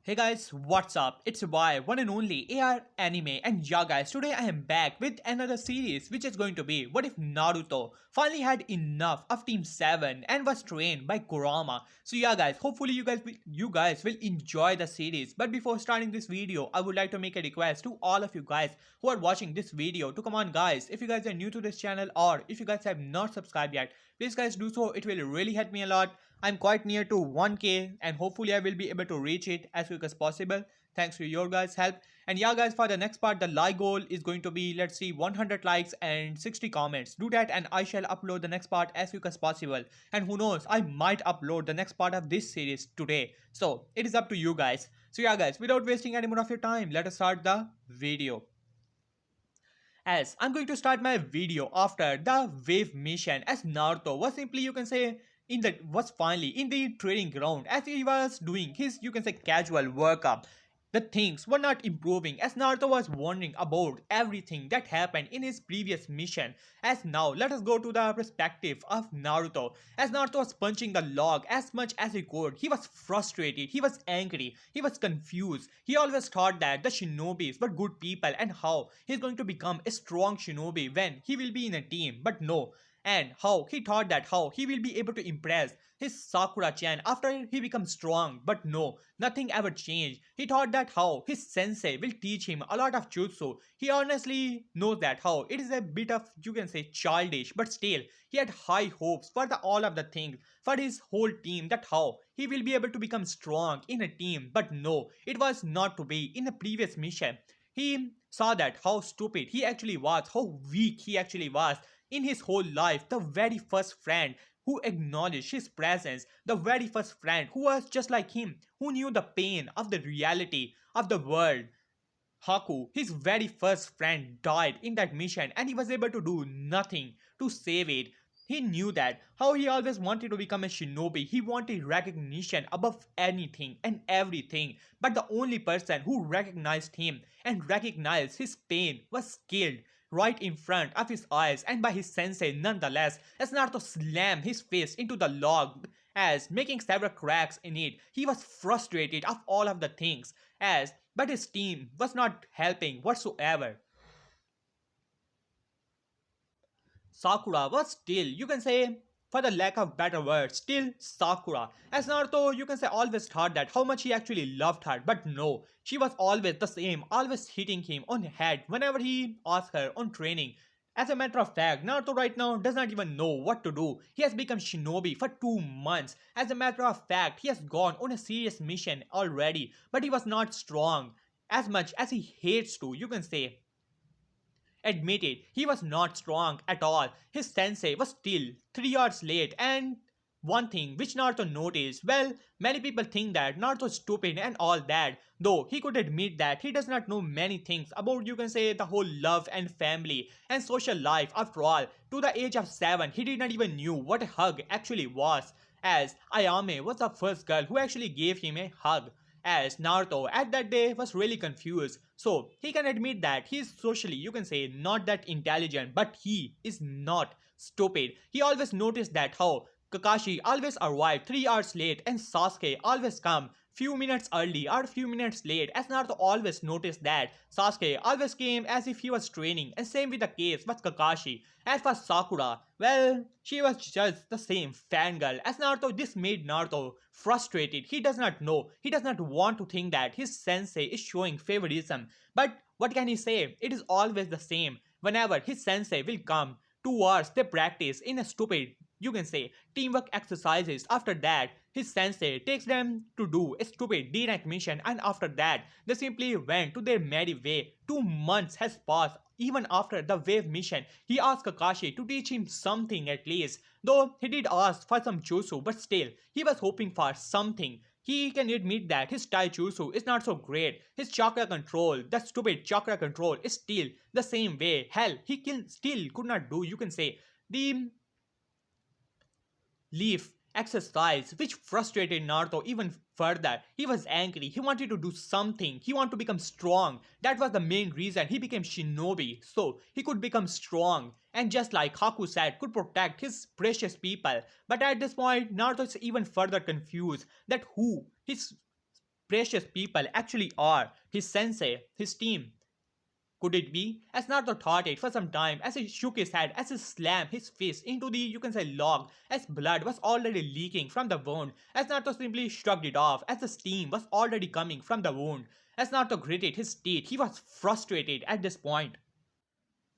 Hey guys, what's up? It's your boy, one and only AR Anime, and yeah guys, today I am back with another series which is going to be What if Naruto finally had enough of Team 7 and was trained by Kurama. So yeah guys, hopefully you guys will enjoy the series. But before starting this video, I would like to make a request to all of you guys who are watching this video to come on guys, if you guys are new to this channel or if you guys have not subscribed yet, please guys do so. It will really help me a lot. I'm quite near to 1k and hopefully I will be able to reach it as quick as possible thanks to your guys help. And yeah guys, for the next part the like goal is going to be, let's see, 100 likes and 60 comments. Do that and I shall upload the next part as quick as possible. And who knows, I might upload the next part of this series today. So it is up to you guys. So yeah guys, without wasting any more of your time, let us start the video. As I'm going to start my video after the wave mission, as Naruto was simply, you can say, was finally in the training ground as he was doing his, you can say, casual workup. The things were not improving as Naruto was wondering about everything that happened in his previous mission. As now let us go to the perspective of Naruto. As Naruto was punching the log as much as he could, he was frustrated, he was angry, he was confused. He always thought that the shinobis were good people and how he's going to become a strong shinobi when he will be in a team, but no. And how he thought that how he will be able to impress his Sakura-chan after he becomes strong, but no, nothing ever changed. He thought that how his sensei will teach him a lot of jutsu. He honestly knows that how it is a bit of, you can say, childish, but still he had high hopes for all of the things for his whole team, that how he will be able to become strong in a team, but no, it was not to be. In the previous mission he saw that how stupid he actually was, how weak he actually was. In his whole life, the very first friend who acknowledged his presence, the very first friend who was just like him, who knew the pain of the reality of the world, Haku, his very first friend, died in that mission and he was able to do nothing to save it. He knew that how he always wanted to become a shinobi. He wanted recognition above anything and everything. But the only person who recognized him and recognized his pain was killed right in front of his eyes and by his sensei nonetheless, as Naruto slammed his fist into the log as making several cracks in it. He was frustrated of all of the things as but his team was not helping whatsoever. Sakura was still, you can say, for the lack of better words, still Sakura. As Naruto, you can say, always thought that how much he actually loved her, but no, she was always the same, always hitting him on the head whenever he asked her on training. As a matter of fact, Naruto right now does not even know what to do. He has become shinobi for 2 months. As a matter of fact, he has gone on a serious mission already, but he was not strong as much as he hates to, you can say, admitted he was not strong at all. His sensei was still 3 hours late, and one thing which Naruto noticed, well, many people think that Naruto is stupid and all that, though he could admit that he does not know many things about, you can say, the whole love and family and social life. After all, to the age of 7, he did not even knew what a hug actually was, as Ayame was the first girl who actually gave him a hug. As Naruto at that day was really confused, so he can admit that he is socially, you can say, not that intelligent, but he is not stupid. He always noticed that how Kakashi always arrived 3 hours late and Sasuke always come few minutes early or few minutes late, as Naruto always noticed that Sasuke always came as if he was training, and same with the case with Kakashi. As for Sakura, well, she was just the same fangirl. As Naruto, this made Naruto frustrated. He does not know, he does not want to think that his sensei is showing favoritism. But what can he say? It is always the same. Whenever his sensei will come, 2 hours they practice in a stupid, you can say, teamwork exercises. After that, his sensei takes them to do a stupid D-rank mission, and after that, they simply went to their merry way. 2 months has passed. Even after the wave mission, he asked Kakashi to teach him something at least. Though he did ask for some jutsu, but still, he was hoping for something. He can admit that his taijutsu is not so great. His chakra control, the stupid chakra control, is still the same way. Hell, still could not do, you can say, the leaf exercise, which frustrated Naruto even further. He was angry, he wanted to do something, he wanted to become strong. That was the main reason he became shinobi, so he could become strong and, just like Haku said, could protect his precious people. But at this point, Naruto is even further confused that who his precious people actually are his sensei, his team. Could it be? As Naruto thought it for some time, as he shook his head, as he slammed his fist into the, you can say, log, as blood was already leaking from the wound, as Naruto simply shrugged it off, as the steam was already coming from the wound. As Naruto gritted his teeth, he was frustrated at this point.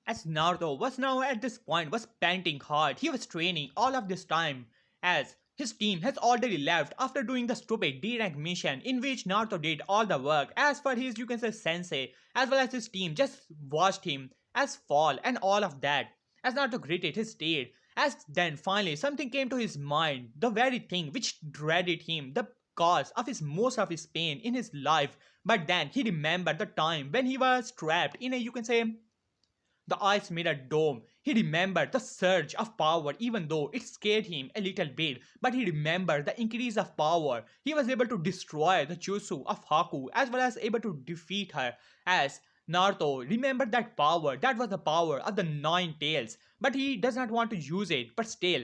As Naruto was now at this point was panting hard, he was training all of this time as his team has already left after doing the stupid D-rank mission in which Naruto did all the work as for his, you can say, sensei, as well as his team just watched him as fall and all of that. As Naruto gritted his teeth, as then finally something came to his mind, the very thing which dreaded him, the cause of his most of his pain in his life. But then he remembered the time when he was trapped in a, you can say, the ice mirror dome. He remembered the surge of power even though it scared him a little bit, but he remembered the increase of power. He was able to destroy the jutsu of Haku as well as able to defeat her as Naruto remembered that power, that was the power of the nine tails, but he does not want to use it, but still.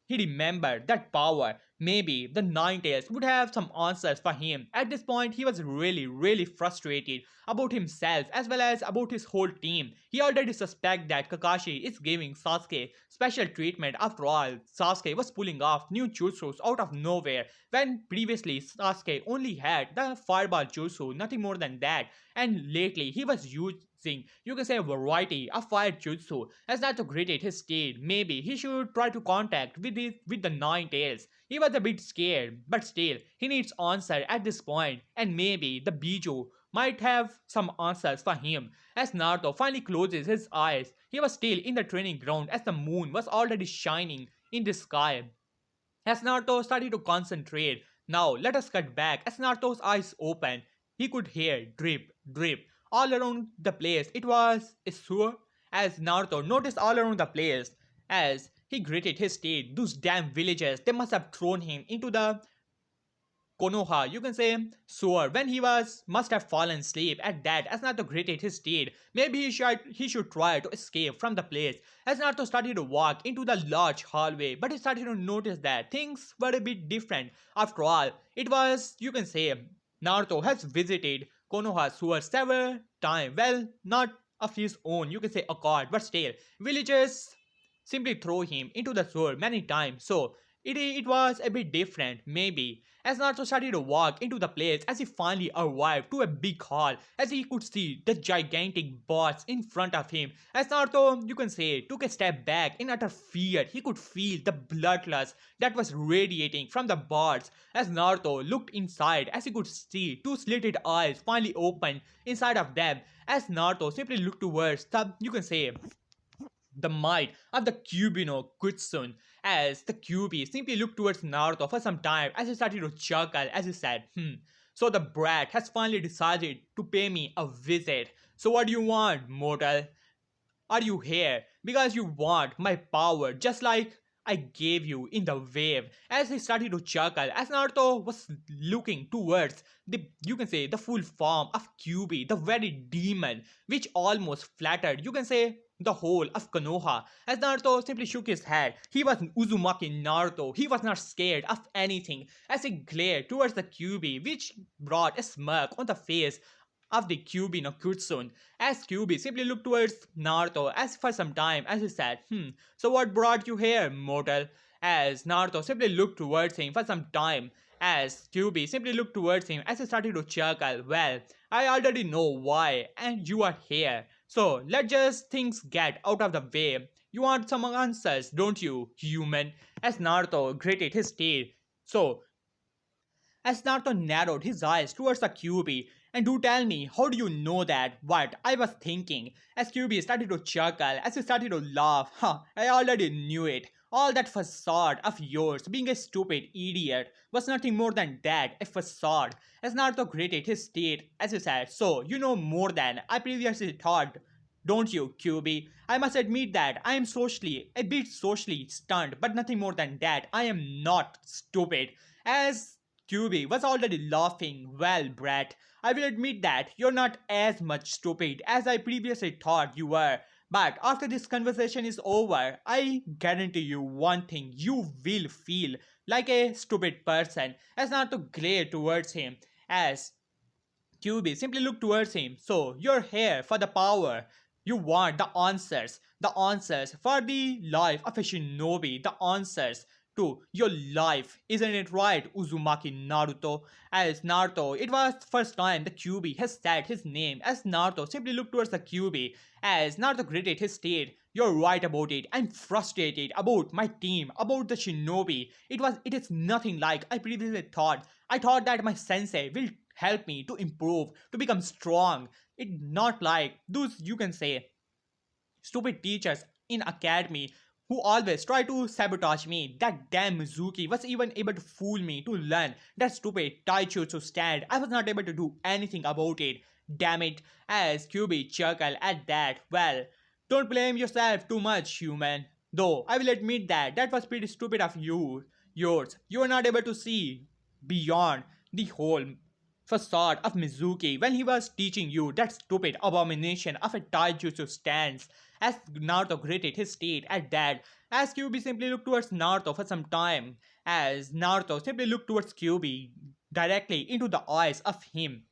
He remembered that power. Maybe the Nine Tails would have some answers for him. At this point, he was really frustrated about himself as well as about his whole team. He already suspects that Kakashi is giving Sasuke special treatment. After all, Sasuke was pulling off new jutsus out of nowhere when previously Sasuke only had the fireball jutsu, nothing more than that. And lately, he was using, you can say, a variety of fire jutsu. As that to create his state, maybe he should try to contact with the Nine Tails. He was a bit scared, but still, he needs answer at this point, and maybe the Biju might have some answers for him. As Naruto finally closes his eyes, he was still in the training ground as the moon was already shining in the sky. As Naruto started to concentrate, now let us cut back. As Naruto's eyes opened, he could hear drip, drip all around the place. It was a sewer. As Naruto noticed all around the place, as he gritted his teeth, those damn villagers, they must have thrown him into the Konoha, you can say, sewer when he was must have fallen asleep at that. As Naruto gritted his teeth, maybe he should try to escape from the place. As Naruto started to walk into the large hallway, but he started to notice that things were a bit different. After all, it was, you can say, Naruto has visited Konoha sewer several times. Well, not of his own, you can say, accord, but still, villagers simply throw him into the sewer many times. So it was a bit different, maybe. As Naruto started to walk into the place, as he finally arrived to a big hall, as he could see the gigantic boss in front of him. As Naruto, you can say, took a step back in utter fear, he could feel the bloodlust that was radiating from the boss. As Naruto looked inside, as he could see two slitted eyes finally opened inside of them. As Naruto simply looked towards the, you can say, the might of the kyubi no Kutsun, as the kyubi simply looked towards Naruto for some time as he started to chuckle as he said, so the brat has finally decided to pay me a visit. So what do you want, mortal? Are you here because you want my power just like I gave you in the wave? As he started to chuckle, as Naruto was looking towards the, you can say, the full form of Kyubi, the very demon which almost flattered, you can say, the whole of Konoha. As Naruto simply shook his head, he was Uzumaki Naruto. He was not scared of anything as he glared towards the Kyubi, which brought a smirk on the face of the Kyubi no Kutsun. As Kyubi simply looked towards Naruto as for some time as he said, so what brought you here, mortal? As Naruto simply looked towards him for some time. As Kyubi simply looked towards him as he started to chuckle, well, I already know why and you are here. So let's just things get out of the way. You want some answers, don't you, human? As Naruto gritted his teeth. So as Naruto narrowed his eyes towards the Kyubi, and do tell me, how do you know that? What I was thinking? As Kyubi started to chuckle, as he started to laugh, I already knew it. All that facade of yours, being a stupid idiot, was nothing more than that, a facade. As Naruto gritted his teeth, as he said, so you know more than I previously thought. Don't you, Kyubi? I must admit that I am a bit socially stunned, but nothing more than that. I am not stupid. As Kyubi was already laughing, well, brat, I will admit that you're not as much stupid as I previously thought you were. But after this conversation is over, I guarantee you one thing, you will feel like a stupid person. As Naruto glared towards him, as QB simply looked towards him. So, you're here for the power. You want the answers. The answers for the life of a shinobi. The answers to your life. Isn't it right, Uzumaki Naruto? As Naruto, it was first time the QB has said his name. As Naruto simply looked towards the QB. As Naruto greeted his state. You're right about it. I'm frustrated about my team, about the shinobi. It is nothing like I previously thought. I thought that my sensei will help me to improve, to become strong. It not like those, you can say, stupid teachers in academy who always try to sabotage me. That damn Mizuki was even able to fool me to learn that stupid taijutsu stand. I was not able to do anything about it. Damn it. As QB chuckled at that. Well, don't blame yourself too much, human. Though I will admit that that was pretty stupid of you. Yours. You were not able to see beyond the whole facade of Mizuki when he was teaching you that stupid abomination of a taijutsu stance. As Naruto greeted his state at that, as Kyubi simply looked towards Naruto for some time, as Naruto simply looked towards Kyubi directly into the eyes of him.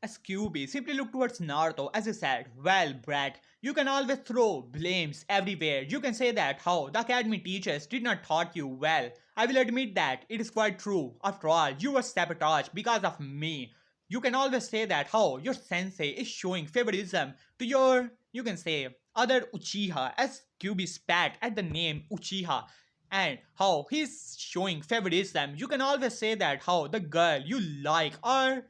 As QB simply looked towards Naruto as he said, well, Brad, you can always throw blames everywhere. You can say that how the academy teachers did not taught you well. I will admit that it is quite true. After all, you were sabotaged because of me. You can always say that how your sensei is showing favoritism to your, you can say, other Uchiha as QB spat at the name Uchiha and how he's showing favoritism. You can always say that how the girl you like or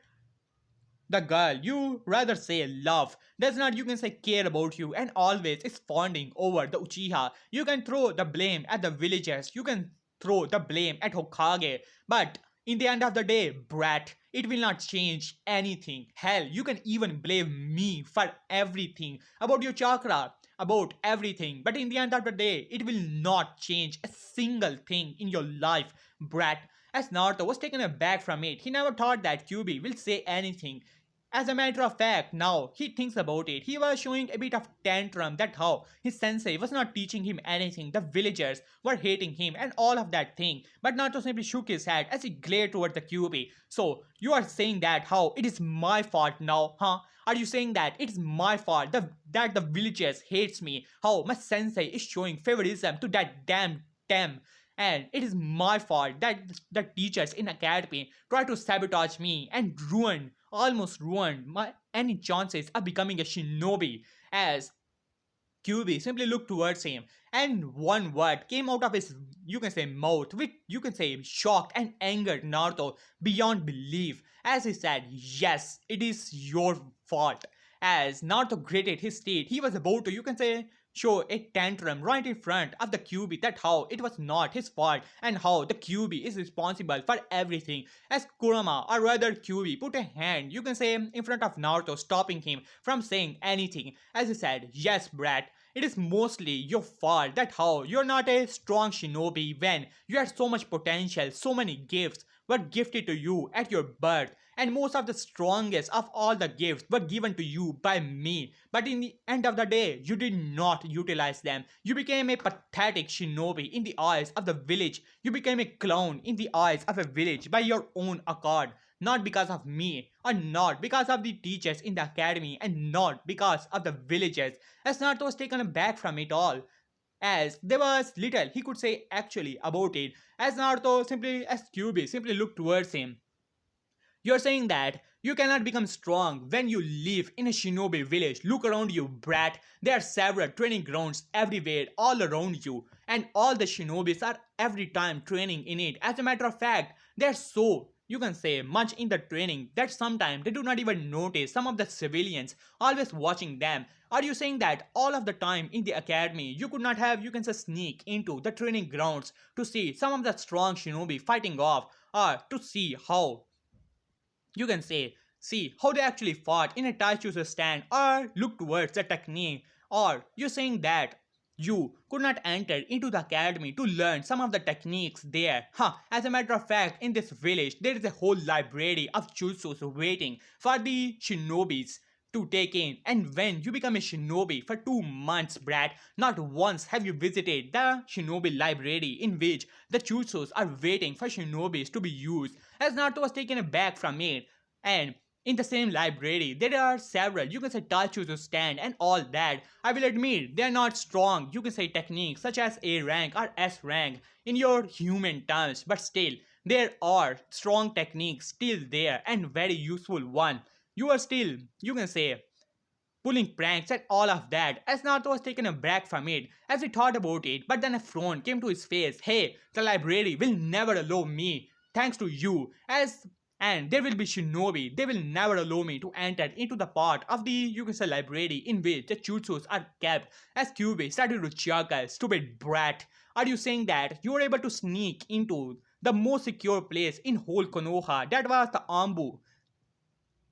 the girl you rather say love does not, you can say, care about you and always is fawning over the Uchiha. You can throw the blame at the villagers, you can throw the blame at Hokage, but in the end of the day, brat, it will not change anything. Hell, you can even blame me for everything about your chakra, about everything, but in the end of the day, it will not change a single thing in your life, brat. As Naruto was taken aback from it, he never thought that Kyubi will say anything. As a matter of fact, now he thinks about it. He was showing a bit of tantrum that how his sensei was not teaching him anything. The villagers were hating him and all of that thing. But Naruto simply shook his head as he glared toward the Kyubi. So, you are saying that how it is my fault now, huh? Are you saying that it is my fault that the villagers hates me? How my sensei is showing favoritism to that damn Tem? And it is my fault that the teachers in academy try to sabotage me and almost ruined my any chances of becoming a shinobi. As QB simply looked towards him, and one word came out of his, you can say, mouth, which you can say shocked and angered Naruto beyond belief. As he said, "Yes, it is your fault." As Naruto gritted his teeth, he was about to, you can say, show a tantrum right in front of the QB that how it was not his fault and how the QB is responsible for everything. As Kurama, or rather QB, put a hand, you can say, in front of Naruto, stopping him from saying anything. As he said, "Yes, brat, it is mostly your fault that how you're not a strong shinobi when you had so much potential, so many gifts were gifted to you at your birth, and most of the strongest of all the gifts were given to you by me. But in the end of the day, you did not utilize them. You became a pathetic shinobi in the eyes of the village. You became a clown in the eyes of a village by your own accord. Not because of me, or not because of the teachers in the academy, and not because of the villagers." As Naruto was taken aback from it all, as there was little he could say actually about it, as Naruto simply, as Kyubi simply looked towards him. "You're saying that you cannot become strong when you live in a shinobi village. Look around you, brat. There are several training grounds everywhere, all around you, and all the shinobis are every time training in it. As a matter of fact, they're so, you can say, much in the training that sometimes they do not even notice some of the civilians always watching them. Are you saying that all of the time in the academy you could not have, you can say, sneak into the training grounds to see some of the strong shinobi fighting off, or to see how, you can say, see how they actually fought in a taijutsu stand, or look towards the technique? Or you're saying that you could not enter into the academy to learn some of the techniques there? Huh, as a matter of fact, in this village there is a whole library of jutsus waiting for the shinobis to take in. And when you become a shinobi for 2 months, Brad, not once have you visited the shinobi library in which the jutsus are waiting for shinobis to be used, as Naruto was taken aback from it. And in the same library, there are several, you can say, Tachuzo stand and all that. I will admit, they are not strong, you can say, techniques such as A rank or S rank in your human terms, but still, there are strong techniques still there and very useful one. You are still, you can say, pulling pranks and all of that, as Naruto was taken aback from it as he thought about it, but then a frown came to his face. Hey, the library will never allow me, thanks to you, as and there will be shinobi, they will never allow me to enter into the part of the, you can say, library in which the jutsus are kept. As Kyubi started to chuckle, stupid brat, are you saying that you were able to sneak into the most secure place in whole Konoha, that was the Ambu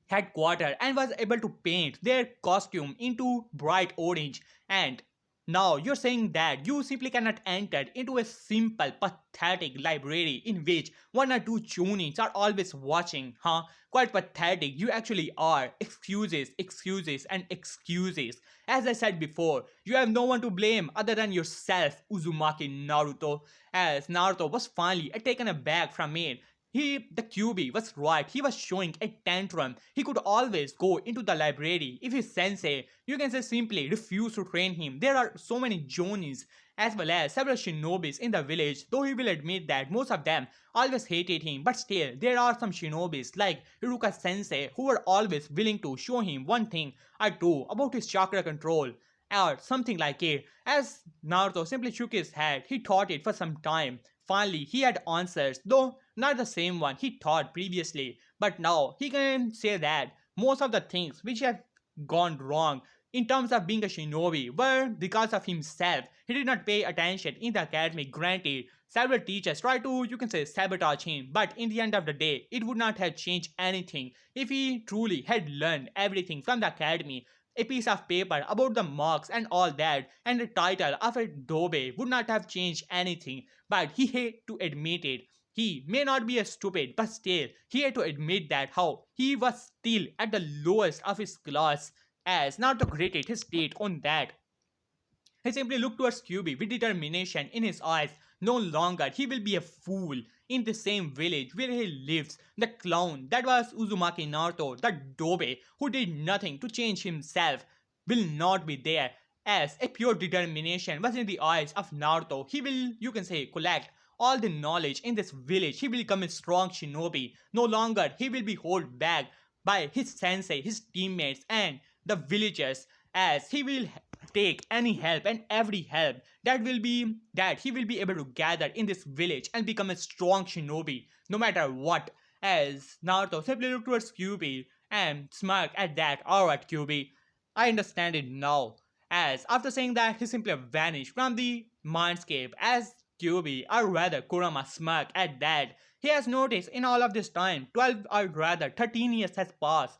headquarters, and was able to paint their costume into bright orange, and now you're saying that you simply cannot enter into a simple pathetic library in which one or two chunins are always watching, huh? Quite pathetic you actually are. Excuses, excuses, and excuses. As I said before, you have no one to blame other than yourself, Uzumaki Naruto. As Naruto was finally taken aback from it, the QB was right. He was showing a tantrum. He could always go into the library if his sensei, you can say, simply refused to train him. There are so many Jonis as well as several shinobis in the village, though he will admit that most of them always hated him. But still, there are some shinobis like Hiruka sensei who were always willing to show him one thing or two about his chakra control or something like it. As Naruto simply shook his head, he thought it for some time. Finally, he had answers, though not the same one he thought previously. But now he can say that most of the things which have gone wrong in terms of being a shinobi were because of himself. He did not pay attention in the academy. Granted, several teachers tried to, you can say, sabotage him, but in the end of the day, it would not have changed anything if he truly had learned everything from the academy. A piece of paper about the marks and all that, and the title of a dobe would not have changed anything, but he had to admit it. He may not be a stupid, but still, he had to admit that how he was still at the lowest of his class, as not to gritted his teeth on that. He simply looked towards Kyubi with determination in his eyes. No longer he will be a fool in the same village where he lives. The clown that was Uzumaki Naruto, the dobe who did nothing to change himself, will not be there. As a pure determination was in the eyes of Naruto, he will, you can say, collect all the knowledge in this village. He will become a strong shinobi. No longer he will be held back by his sensei, his teammates, and the villagers, as he will take any help and every help that he will be able to gather in this village and become a strong shinobi no matter what. As Naruto simply looked towards Kyubi and smirked at that. Alright, Kyubi, I understand it now. As after saying that, he simply vanished from the mindscape. As Kyubi, or rather Kurama, smirked at that. He has noticed in all of this time, 12 or rather 13 years has passed,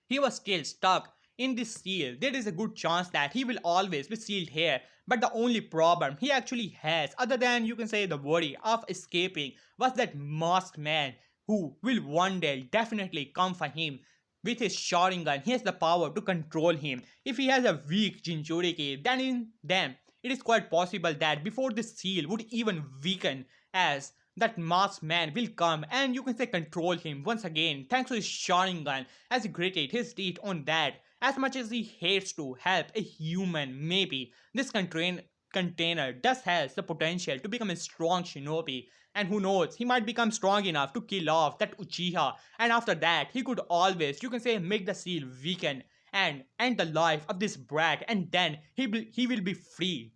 he was still stuck in this seal. There is a good chance that he will always be sealed here. But the only problem he actually has, other than, you can say, the worry of escaping, was that masked man who will one day definitely come for him. With his Sharingan, he has the power to control him. If he has a weak Jinchuriki, then it is quite possible that before the seal would even weaken, as that masked man will come and, you can say, control him once again thanks to his Sharingan, as he gritted his teeth on that. As much as he hates to help a human, maybe this container does has the potential to become a strong shinobi, and who knows, he might become strong enough to kill off that Uchiha, and after that he could always, you can say, make the seal weaken and end the life of this brat, and then he will be free.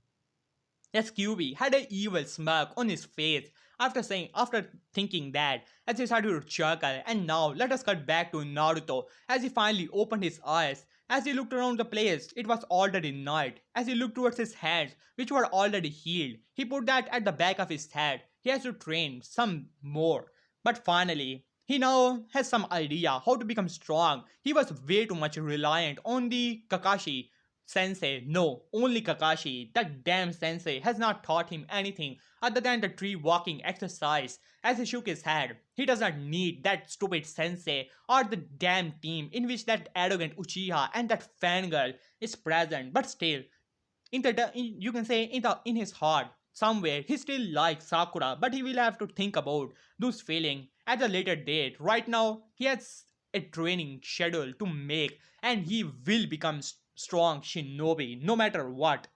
Yes, QB had an evil smirk on his face after thinking that, as he started to chuckle. And now let us cut back to Naruto as he finally opened his eyes. As he looked around the place, it was already night. As he looked towards his hands, which were already healed, he put that at the back of his head. He has to train some more. But finally, he now has some idea how to become strong. He was way too much reliant on the Kakashi Sensei, no, only Kakashi. That damn sensei has not taught him anything other than the tree walking exercise. As he shook his head, he does not need that stupid sensei or the damn team in which that arrogant Uchiha and that fangirl is present. But still, you can say in his heart somewhere he still likes Sakura, but he will have to think about those feelings at a later date. Right now he has a training schedule to make, and he will become strong shinobi no matter what.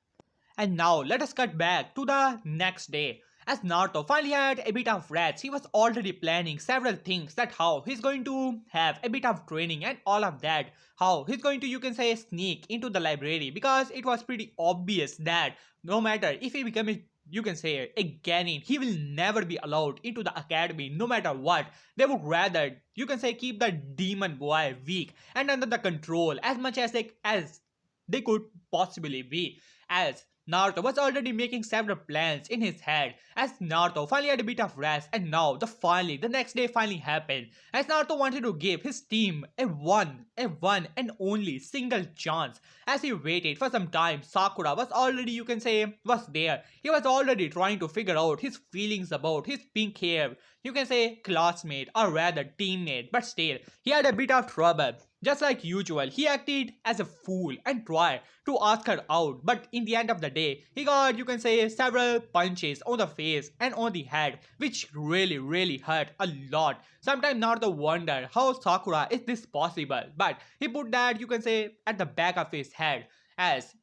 And now let us cut back to the next day. As Naruto finally had a bit of rest, he was already planning several things, that how he's going to have a bit of training and all of that. How he's going to, you can say, sneak into the library, because it was pretty obvious that no matter if he becomes, you can say, a Genin, he will never be allowed into the academy no matter what. They would rather, you can say, keep the demon boy weak and under the control as much as they could possibly be. As Naruto was already making several plans in his head, as Naruto finally had a bit of rest, and now the next day finally happened. As Naruto wanted to give his team a one and only single chance. As he waited for some time, Sakura was already, you can say, was there. He was already trying to figure out his feelings about his pink hair, you can say, classmate or rather teammate, but still he had a bit of trouble. Just like usual, he acted as a fool and tried to ask her out, but in the end of the day, he got, you can say, several punches on the face and on the head, which really hurt a lot. Sometimes Naruto wondered how Sakura is this possible, but he put that, you can say, at the back of his head. As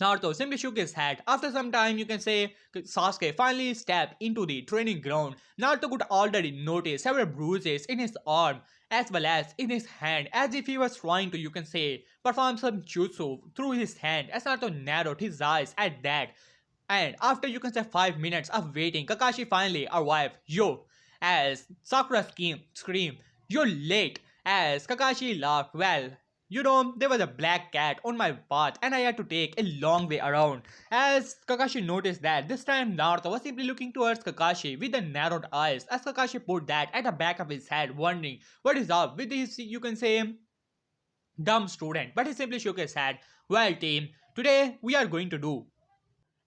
Naruto simply shook his head. After some time, you can say, Sasuke finally stepped into the training ground. Naruto could already notice several bruises in his arm as well as in his hand, as if he was trying to, you can say, perform some jutsu through his hand. As Naruto narrowed his eyes at that, and after, you can say, 5 minutes of waiting, Kakashi finally arrived. Yo! As Sakura screamed, "You're late!" As Kakashi laughed, "Well, there was a black cat on my path and I had to take a long way around." As Kakashi noticed that this time Naruto was simply looking towards Kakashi with the narrowed eyes, as Kakashi put that at the back of his head, wondering what is up with his, you can say, dumb student. But he simply shook his head. "Well, team, today we are going to do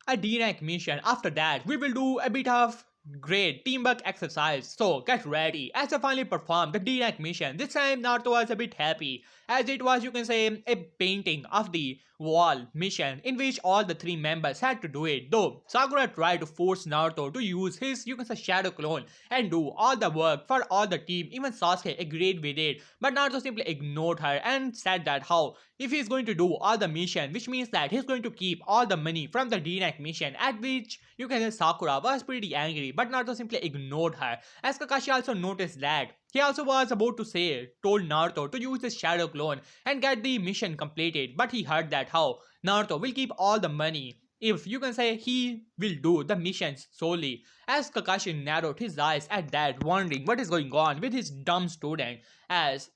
a D-rank mission. After that, we will do a bit of great teamwork exercise. So get ready." As I finally performed the D-rank mission, this time Naruto was a bit happy, as it was, you can say, a painting of the wall mission in which all the three members had to do it. Though Sakura tried to force Naruto to use his, you can say, shadow clone and do all the work for all the team. Even Sasuke agreed with it, but Naruto simply ignored her and said that how if he's going to do all the mission, which means that he's going to keep all the money from the D-rank mission, at which, you can say, Sakura was pretty angry, but Naruto simply ignored her. As Kakashi also noticed that, he also was about to say, told Naruto to use his shadow clone and get the mission completed, but he heard that how Naruto will keep all the money if, you can say, he will do the missions solely. As Kakashi narrowed his eyes at that, wondering what is going on with his dumb student. As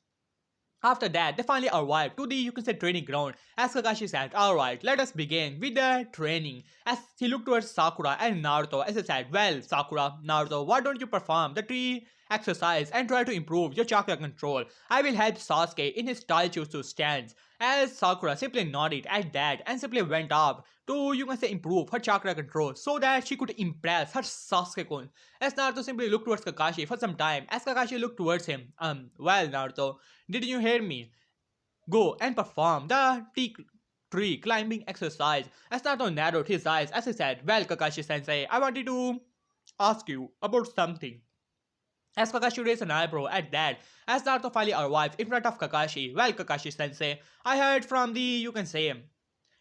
after that, they finally arrived to the, you can say, training ground. As Kakashi said, "Alright, let us begin with the training." As he looked towards Sakura and Naruto, as he said, "Well, Sakura, Naruto, why don't you perform the tree exercise and try to improve your chakra control? I will help Sasuke in his taijutsu stance." As Sakura simply nodded at that and simply went off to, you can say, improve her chakra control so that she could impress her Sasuke-kun. As Naruto simply looked towards Kakashi for some time, as Kakashi looked towards him, well, Naruto, did you hear me? Go and perform the tree climbing exercise." As Naruto narrowed his eyes as he said, "Well, Kakashi sensei, I wanted to ask you about something." As Kakashi raised an eyebrow at that, as Naruto finally arrived in front of Kakashi, "Well, Kakashi sensei, I heard from the, you can say,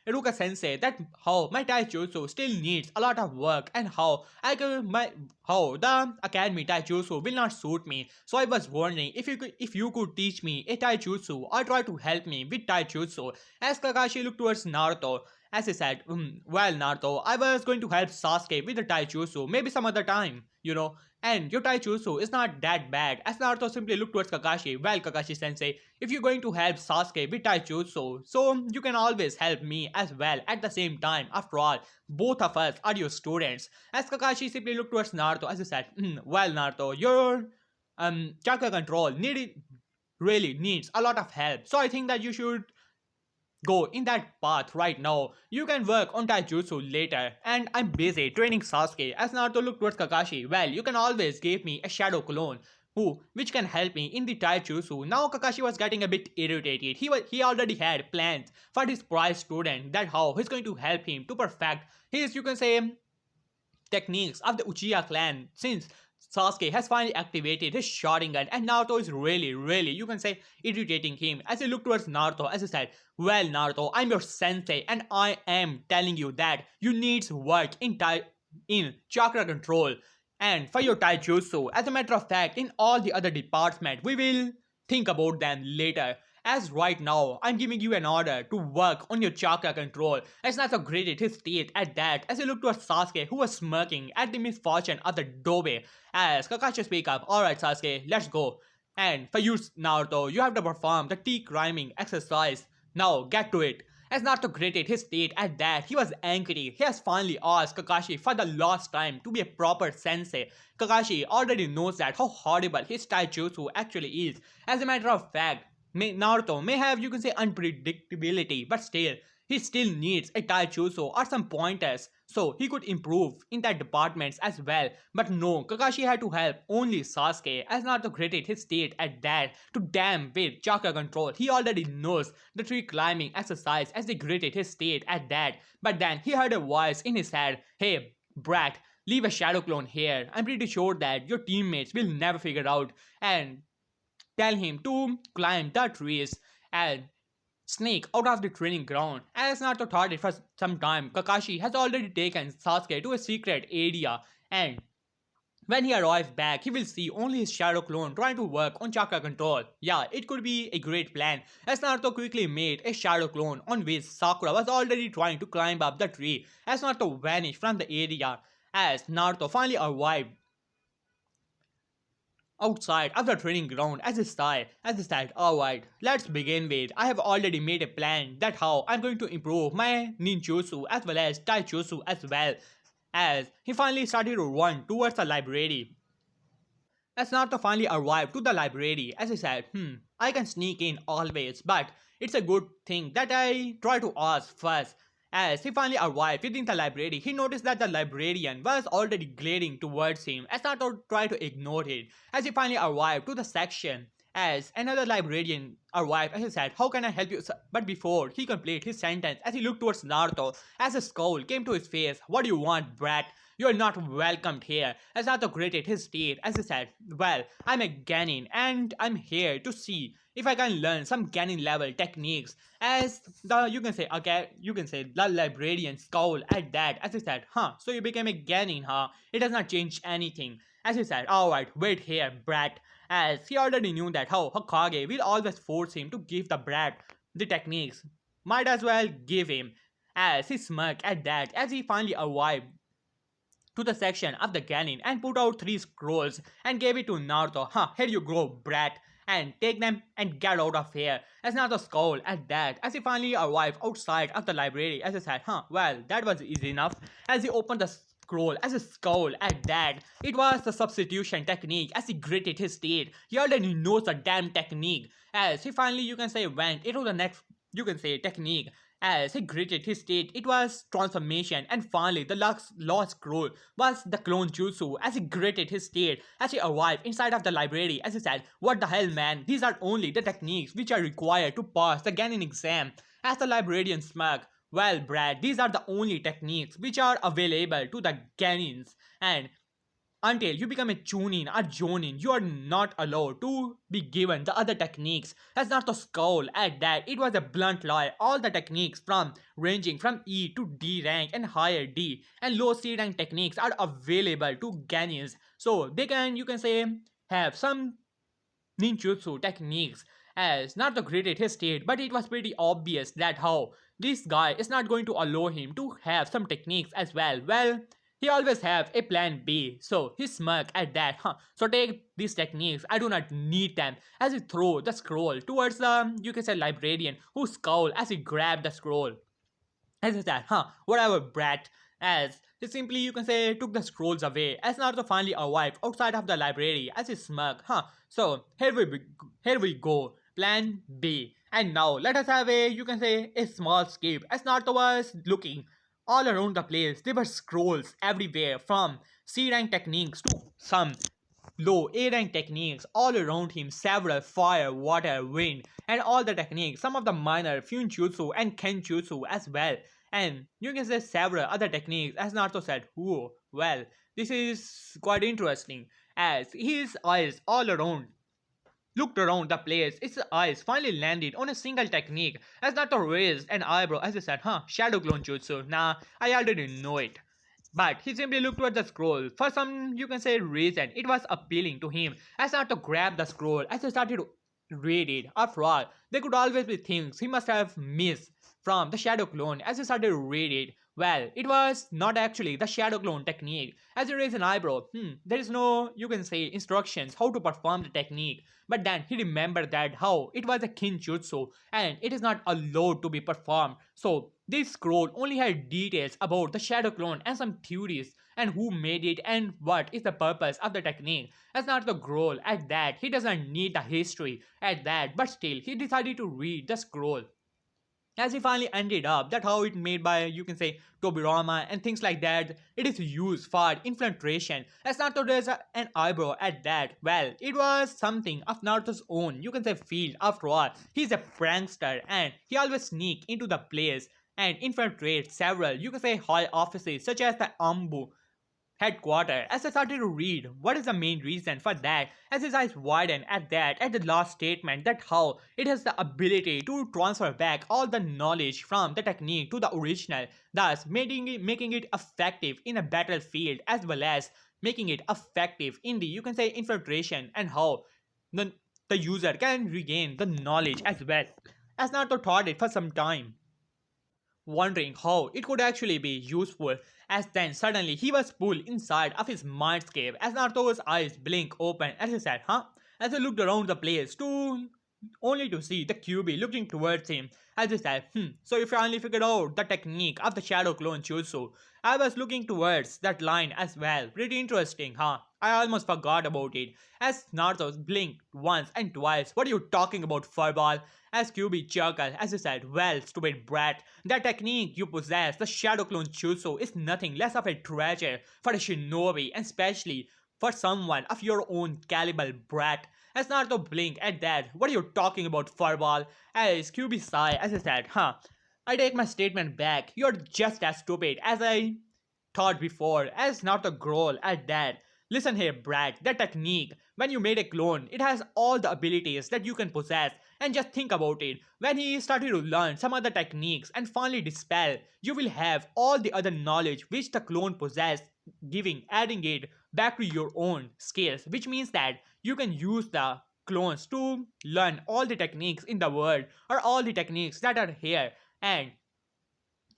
Iruka sensei that how my taijutsu still needs a lot of work, and how the academy taijutsu will not suit me. So I was wondering if you could teach me a taijutsu or try to help me with taijutsu." As Kakashi looked towards Naruto, as he said, "Well, Naruto, I was going to help Sasuke with the taijutsu maybe some other time, and your taijutsu is not that bad." As Naruto simply looked towards Kakashi, "Well, Kakashi sensei, if you're going to help Sasuke with taijutsu, so you can always help me as well at the same time. After all, both of us are your students." As Kakashi simply looked towards Naruto, as he said, "Well, Naruto, your chakra control really needs a lot of help. So I think that you should go in that path right now. You can work on taijutsu later, and I'm busy training Sasuke. As Naruto looked towards Kakashi, well, you can always give me a shadow clone which can help me in the taijutsu. Now Kakashi was getting a bit irritated. He already had plans for his prize student that how he's going to help him to perfect his, you can say, techniques of the Uchiha clan since Sasuke has finally activated his Sharingan and Naruto is really, you can say, irritating him as he looked towards Naruto as he said, well Naruto, I'm your sensei and I am telling you that you need work in chakra control and for your taijutsu. As a matter of fact, in all the other departments, we will think about them later. As right now, I'm giving you an order to work on your chakra control. As Naruto gritted his teeth at that as he looked towards Sasuke who was smirking at the misfortune of the dobe. As Kakashi speak up, alright Sasuke, let's go. And for you Naruto, you have to perform the teeth rhyming exercise. Now get to it. As Naruto gritted his teeth at that, he was angry. He has finally asked Kakashi for the last time to be a proper sensei. Kakashi already knows that how horrible his taijutsu actually is. As a matter of fact, Naruto may have, you can say, unpredictability, but still, he still needs a taijutsu or some pointers so he could improve in that departments as well. But no, Kakashi had to help only Sasuke as Naruto gritted his teeth at that to damn with chakra control. He already knows the tree climbing exercise as he gritted his teeth at that. But then he heard a voice in his head, hey, brat, leave a shadow clone here. I'm pretty sure that your teammates will never figure out and tell him to climb the trees and sneak out of the training ground. As Naruto thought it for some time, Kakashi has already taken Sasuke to a secret area and when he arrives back, he will see only his shadow clone trying to work on chakra control. Yeah, it could be a great plan, as Naruto quickly made a shadow clone on which Sakura was already trying to climb up the tree as Naruto vanished from the area. As Naruto finally arrived outside of the training ground as he said, alright, let's begin with, I have already made a plan that how I'm going to improve my ninjutsu as well as taijutsu as well. As he finally started to run towards the library. As Naruto finally arrived to the library, as he said, I can sneak in always, but it's a good thing that I try to ask first. As he finally arrived within the library, he noticed that the librarian was already glaring towards him as Naruto tried to ignore it. As he finally arrived to the section, as another librarian arrived, as he said, how can I help you? But before he completed his sentence, as he looked towards Naruto, as a scowl came to his face, what do you want, brat? You are not welcomed here. As Naruto gritted his teeth, as he said, well, I'm a Genin and I'm here to see if I can learn some Genin level techniques. As the you can say the librarian scowled at that as he said, so you became a Genin, huh? It does not change anything. As he said, alright, wait here, brat. As he already knew that how Hokage will always force him to give the brat the techniques. Might as well give him. As he smirked at that as he finally arrived to the section of the cannon and put out 3 scrolls and gave it to Naruto. Here you go, brat. And take them and get out of here. As Naruto scowled at that as he finally arrived outside of the library as he said, well, that was easy enough. As he opened the scroll as he scowled at that. It was the substitution technique as he gritted his teeth. He already knows the damn technique. As he finally, you can say, went into the next, you can say, technique. As he gritted his teeth, it was transformation, and finally the lost scroll was the clone jutsu. As he gritted his teeth, as he arrived inside of the library, as he said, what the hell man, these are only the techniques which are required to pass the Genin exam. As the librarian smirked, well Brad, these are the only techniques which are available to the Genins, and until you become a Chunin or Jonin, you are not allowed to be given the other techniques. As not to scowl at that, it was a blunt lie. All the techniques from ranging from E to D rank and higher D and low C rank techniques are available to Ganins. So they can, you can say, have some ninjutsu techniques as not the greatest his state, but it was pretty obvious that how this guy is not going to allow him to have some techniques as well. Well, he always have a plan B, so he smirked at that. So take these techniques, I do not need them. As he threw the scroll towards the, you can say, librarian, who scowled as he grabbed the scroll. As he said, whatever, brat. As he simply, you can say, took the scrolls away. As Naruto finally arrived outside of the library, as he smirked, so here we go, plan B. And now let us have a, you can say, a small skip. As Naruto was looking all around the place, there were scrolls everywhere from C rank techniques to some low A rank techniques all around him, several fire, water, wind, and all the techniques, some of the minor Funcjutsu and Kenjutsu as well. And you can say several other techniques, as Naruto said, whoa, well, this is quite interesting, as his eyes all around looked around the place. His eyes finally landed on a single technique as Naruto raised an eyebrow as he said, Shadow Clone Jutsu. Nah, I already know it. But he simply looked at the scroll. For some, you can say, reason, it was appealing to him as Naruto grabbed the scroll as he started to read it. After all, there could always be things he must have missed from the Shadow Clone as he started to read it. Well, it was not actually the Shadow Clone technique. As he raised an eyebrow, there is no, you can say, instructions how to perform the technique. But then he remembered that how it was a kinjutsu and it is not allowed to be performed. So this scroll only had details about the Shadow Clone and some theories and who made it and what is the purpose of the technique. As not the scroll at that, he doesn't need the history at that, but still he decided to read the scroll as he finally ended up that how it made by you can say Tobirama and things like that. It is used for infiltration as Naruto does an eyebrow at that. Well, it was something of Naruto's own you can say field. After all, he's a prankster and he always sneak into the place and infiltrate several you can say high offices such as the Ambu headquarters. As I started to read, what is the main reason for that? As his eyes widen at that, at the last statement, that how it has the ability to transfer back all the knowledge from the technique to the original, thus making it effective in a battlefield as well as making it effective in the you can say infiltration and how the, the user can regain the knowledge as well. As Naruto thought it for some time wondering how it could actually be useful, as then suddenly he was pulled inside of his mindscape as Naruto's eyes blink open as he said, As he looked around the place to only to see the kyubi looking towards him as he said, so you finally figured out the technique of the shadow clone jutsu. I was looking towards that line as well. Pretty interesting, huh? I almost forgot about it. As Naruto blinked once and twice. What are you talking about, furball? As Kyubi chuckled as he said, well, stupid brat, the technique you possess, the Shadow Clone Jutsu, is nothing less of a treasure for a shinobi, and especially for someone of your own caliber, brat. As Naruto blinked at that, what are you talking about, furball? As Kyubi sighed as he said, I take my statement back. You're just as stupid as I thought before, as Naruto growled at that. Listen here, brat, that technique, when you made a clone, it has all the abilities that you can possess. And just think about it, when he started to learn some other techniques and finally dispel, you will have all the other knowledge which the clone possessed, adding it back to your own skills, which means that you can use the clones to learn all the techniques in the world or all the techniques that are here, and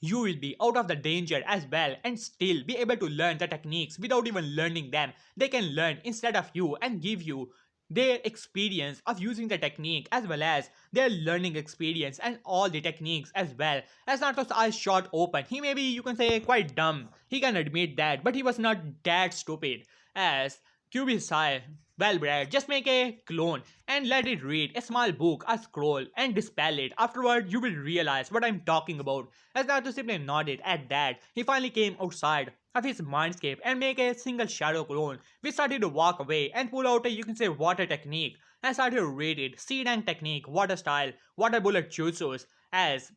you will be out of the danger as well and still be able to learn the techniques without even learning them. They can learn instead of you and give you their experience of using the technique as well as their learning experience and all the techniques as well. As Naruto's eyes shot open, he may be you can say quite dumb. He can admit that, but he was not that stupid. As Kyubi sighed, well, Brad, just make a clone and let it read a small book, a scroll, and dispel it. Afterward, you will realize what I'm talking about. As Naruto simply nodded at that, he finally came outside of his mindscape and make a single shadow clone. We started to walk away and pull out a you can say water technique and started to read it. Seed and technique, water style, water bullet jutsus, as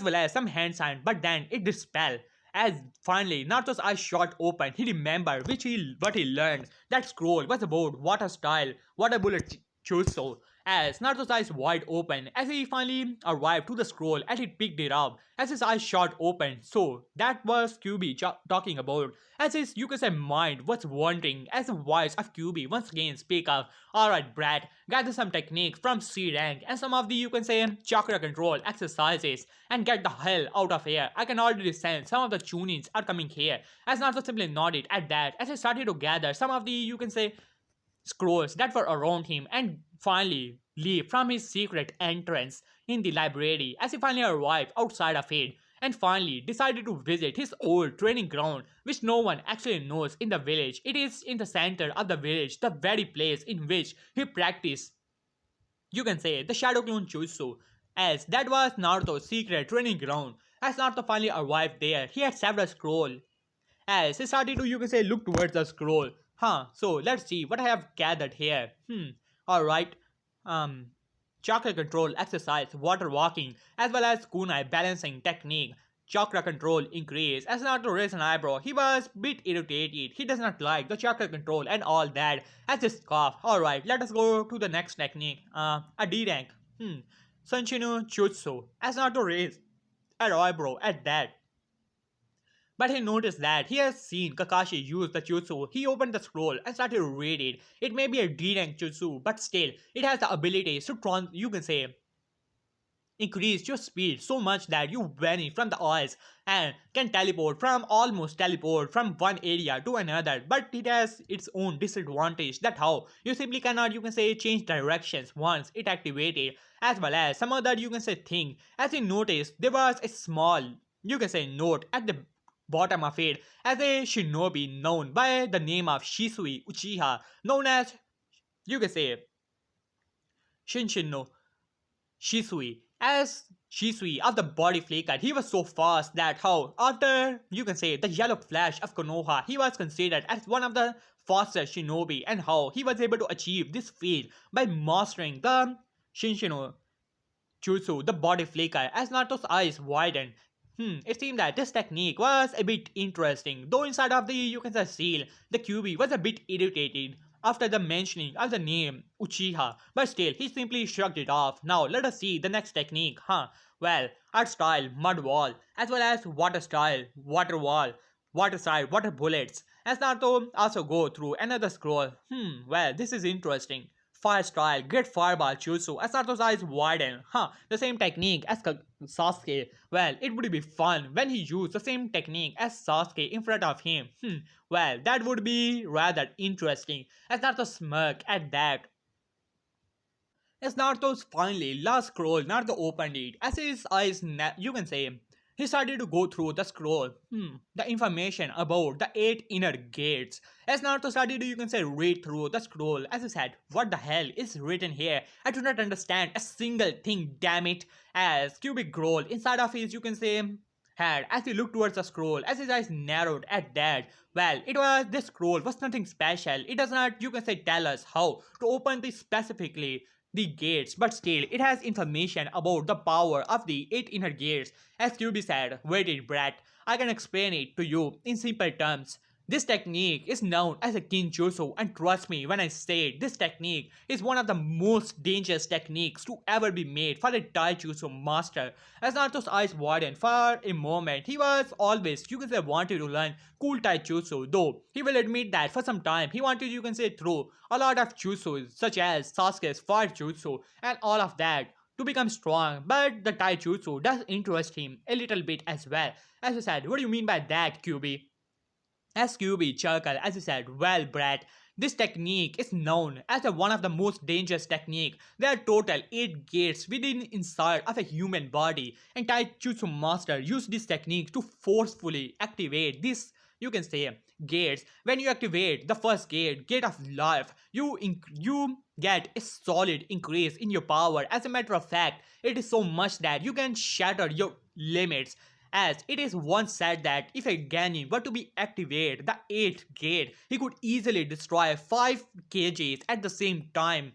well as some hand sign, but then it dispelled. As finally Naruto's eyes shot open, he remembered what he learned. That scroll was about water style, water bullet jutsu. As Naruto's eyes wide open, as he finally arrived to the scroll and he picked it up, as his eyes shot open. So that was Kyubi talking about. As his you can say mind was wandering, as the voice of Kyubi once again speak up. Alright, Brad, gather some techniques from C rank and some of the you can say chakra control exercises and get the hell out of here. I can already sense some of the tunings are coming here. As Naruto simply nodded at that, as he started to gather some of the you can say scrolls that were around him and finally leave from his secret entrance in the library. As he finally arrived outside of it and finally decided to visit his old training ground, which no one actually knows in the village. It is in the center of the village, the very place in which he practiced you can say the shadow clone jutsu. As that was Naruto's secret training ground. As Naruto finally arrived there, he had several scrolls. As he started to, you can say, look towards the scroll. So let's see what I have gathered here. Alright. Um, Chakra control exercise, water walking, as well as kunai balancing technique. Chakra control increase. As Naruto raised an eyebrow, he was a bit irritated. He does not like the chakra control and all that. As he scoffed. Alright, let us go to the next technique. A D rank. Sunshino Jutsu. As Naruto raised an eyebrow at that. But he noticed that he has seen Kakashi use the jutsu. He opened the scroll and started reading. It may be a D-rank jutsu, but still, it has the ability to you can say, increase your speed so much that you vanish from the eyes and can almost teleport from one area to another. But it has its own disadvantage. That how you simply cannot, you can say, change directions once it activated, as well as some other, you can say, thing. As you noticed, there was a small, you can say, note at the bottom of it as a shinobi known by the name of Shisui Uchiha, known as, you can say, Shinshino Shisui. As Shisui of the body flickered, he was so fast that how, after, you can say, the yellow flash of Konoha, he was considered as one of the fastest shinobi, and how he was able to achieve this feat by mastering the Shinshino Jutsu, the body flicker, as Naruto's eyes widened. It seemed that this technique was a bit interesting, though inside of the, you can say, seal, the kyubi was a bit irritated after the mentioning of the name Uchiha, but still, he simply shrugged it off. Now, let us see the next technique, Well, art style, mud wall, as well as water style, water wall, water side, water bullets. As Naruto also go through another scroll. Well, this is interesting. Fire style, great fireball jutsu. As Naruto's eyes widen. The same technique as Sasuke. Well, it would be fun when he used the same technique as Sasuke in front of him. Well, that would be rather interesting. As Naruto smirked at that. As Naruto's finally last scroll, Naruto opened it. As his eyes, you can say, he started to go through the scroll. The information about the 8 inner gates. As Naruto started to, you can say, read through the scroll. As he said, what the hell is written here? I do not understand a single thing, damn it. As cubic growl inside of his, you can say, head. As he looked towards the scroll, as his eyes narrowed at that. Well, this scroll was nothing special. It does not, you can say, tell us how to open this specifically the gates, but still it has information about the power of the 8 inner gates. As QB said, wait Brat, I can explain it to you in simple terms. This technique is known as a kinjutsu, and trust me when I say this technique is one of the most dangerous techniques to ever be made for a taijutsu master. As Naruto's eyes widened for a moment, he was always, you can say, wanted to learn cool taijutsu, though he will admit that for some time he wanted, you can say, through a lot of jutsus such as Sasuke's fire jutsu and all of that to become strong, but the taijutsu does interest him a little bit as well. As I said, what do you mean by that, QB? As QB chuckled as he said, well, Brad, this technique is known as one of the most dangerous techniques. There are total 8 gates within inside of a human body, and Taijutsu master use this technique to forcefully activate this, you can say, gates. When you activate the first gate, gate of life, you get a solid increase in your power. As a matter of fact, it is so much that you can shatter your limits, as it is once said that if a Ganin were to be activated the 8th gate, he could easily destroy 5 kgs at the same time